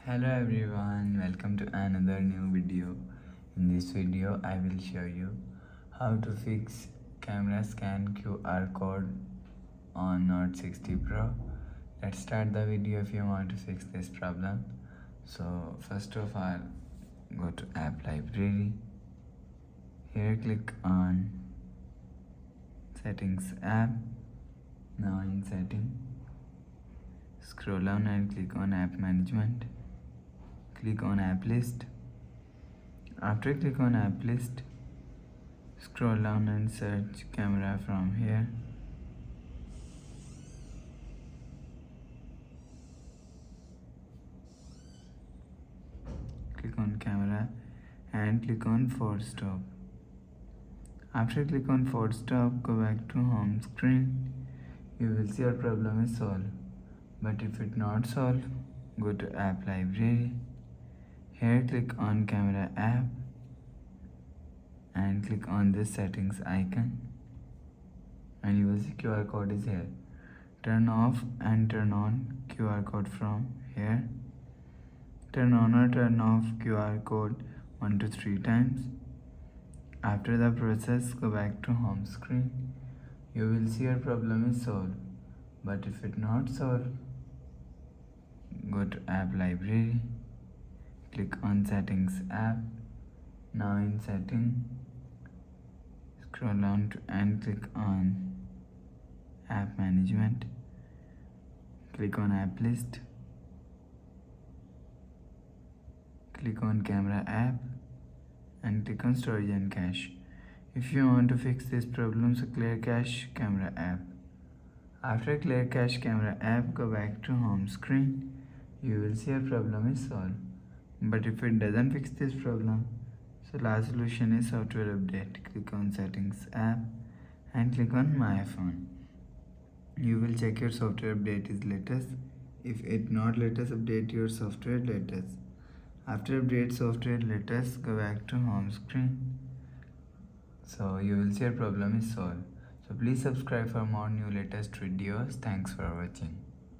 Hello everyone, welcome to another new video. In this video I will show you how to fix camera scan QR code on Note 60 Pro. Let's start the video if you want to fix this problem. So first of all, go to app library. Here click on settings app. Now in setting, scroll down and click on app management. Click on app list. After click on app list, scroll down and search camera from here. Click on camera and click on force stop. After click on force stop, go back to home screen. You will see your problem is solved. But if it not solved, go to app library. Here click on camera app and click on this settings icon, and you will see QR code is here. Turn off and turn on QR code from here. Turn on or turn off QR code 1 to 3 times. After the process, go back to home screen. You will see your problem is solved. But if it not solved, go to app library. Click on settings app. Now in setting, scroll down and click on app management. Click on app list. Click on camera app and click on storage and cache. If you want to fix this problem, so clear cache camera app. After clear cache camera app, go back to home screen. You will see your problem is solved. But if it doesn't fix this problem, so last solution is software update. Click on settings app and click on my phone. You will check your software update is latest. If it not latest, update your software latest. After update software latest, go back to home screen. So you will see your problem is solved. So please subscribe for more new latest videos. Thanks for watching.